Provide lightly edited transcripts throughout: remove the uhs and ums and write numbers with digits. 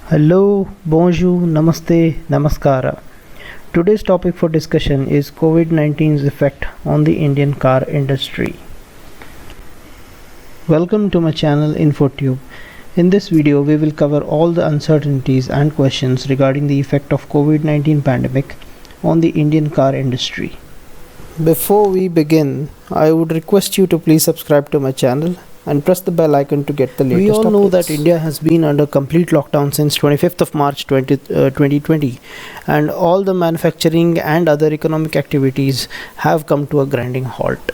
Hello, bonjour, namaste, namaskara. Today's topic for discussion is COVID 19's effect on the Indian car industry. Welcome to my channel InfoTube. In this video, we will cover all the uncertainties and questions regarding the effect of COVID 19 pandemic on the Indian car industry. Before we begin, I would request you to please subscribe to my channel and press the bell icon to get the latest updates. We all know that India has been under complete lockdown since 25th of March 2020, and all the manufacturing and other economic activities have come to a grinding halt.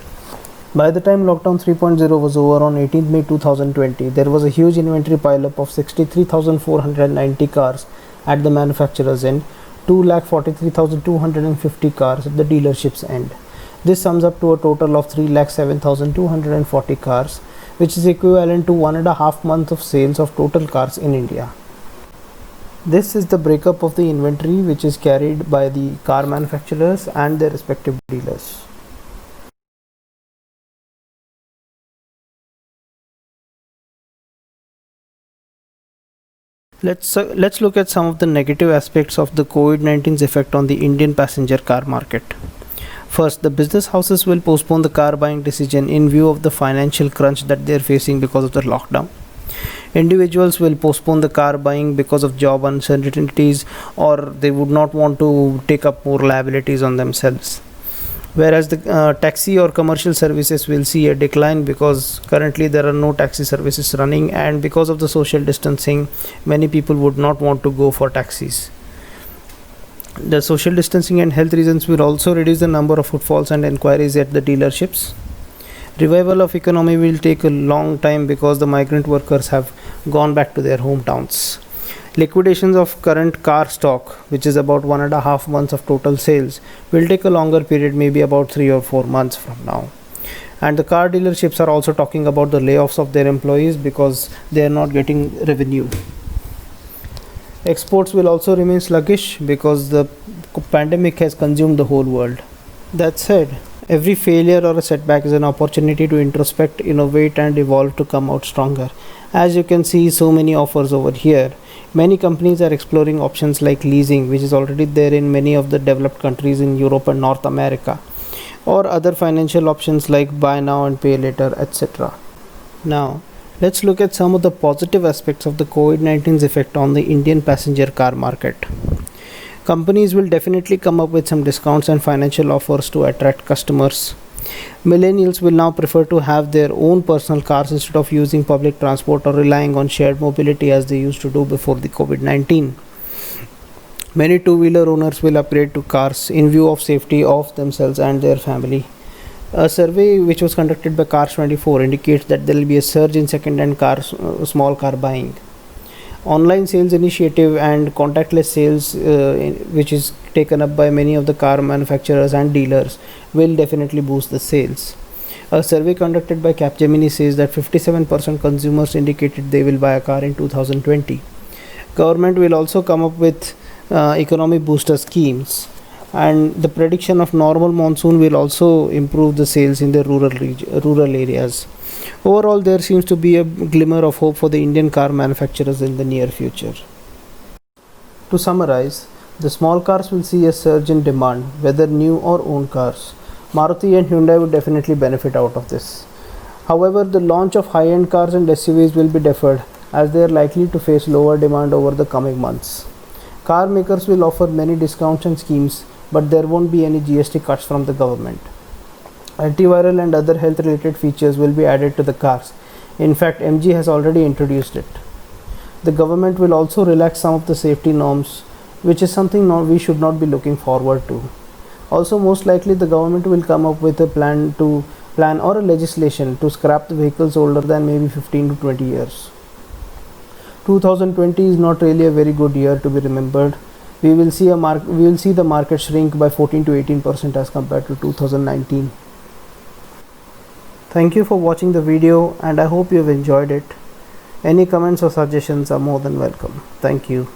By the time lockdown 3.0 was over on 18th May 2020, there was a huge inventory pileup of 63,490 cars at the manufacturer's end, 2,43,250 cars at the dealership's end. This sums up to a total of 3,07,240 cars, which is equivalent to 1.5 months of sales of total cars in India. This is the breakup of the inventory which is carried by the car manufacturers and their respective dealers. Let's look at some of the negative aspects of the COVID-19's effect on the Indian passenger car market. First, the business houses will postpone the car buying decision in view of the financial crunch that they are facing because of the lockdown. Individuals will postpone the car buying because of job uncertainties, or they would not want to take up more liabilities on themselves. Whereas the taxi or commercial services will see a decline because currently there are no taxi services running, and because of the social distancing, many people would not want to go for taxis. The social distancing and health reasons will also reduce the number of footfalls and inquiries at the dealerships. Revival of economy will take a long time because the migrant workers have gone back to their hometowns. Liquidations of current car stock, which is about 1.5 months of total sales, will take a longer period, maybe about 3 or 4 months from now. And the car dealerships are also talking about the layoffs of their employees because they are not getting revenue. Exports will also remain sluggish because the pandemic has consumed the whole world. That said, every failure or a setback is an opportunity to introspect, innovate, and evolve to come out stronger. As you can see, so many offers over here. Many companies are exploring options like leasing, which is already there in many of the developed countries in Europe and North America, or other financial options like buy now and pay later, etc. Now, let's look at some of the positive aspects of the COVID-19's effect on the Indian passenger car market. Companies will definitely come up with some discounts and financial offers to attract customers. Millennials will now prefer to have their own personal cars instead of using public transport or relying on shared mobility as they used to do before the COVID-19. Many two-wheeler owners will upgrade to cars in view of safety of themselves and their family. A survey which was conducted by Cars24 indicates that there will be a surge in second-hand small car buying. Online sales initiative and contactless sales, which is taken up by many of the car manufacturers and dealers, will definitely boost the sales. A survey conducted by Capgemini says that 57% consumers indicated they will buy a car in 2020. Government will also come up with economic booster schemes, and the prediction of normal monsoon will also improve the sales in the rural areas. Overall, there seems to be a glimmer of hope for the Indian car manufacturers in the near future. To summarize, the small cars will see a surge in demand, whether new or owned cars. Maruti and Hyundai would definitely benefit out of this. However, the launch of high-end cars and SUVs will be deferred as they are likely to face lower demand over the coming months. Car makers will offer many discounts and schemes, but there won't be any GST cuts from the government. Antiviral and other health related features will be added to the cars. In fact, MG has already introduced it. The government will also relax some of the safety norms, which is something we should not be looking forward to. Also, most likely the government will come up with a plan or a legislation to scrap the vehicles older than maybe 15 to 20 years. 2020 is not really a very good year to be remembered. We will see the market shrink by 14 to 18% as compared to 2019. Thank you for watching the video, and I hope you have enjoyed it. Any comments or suggestions are more than welcome. Thank you.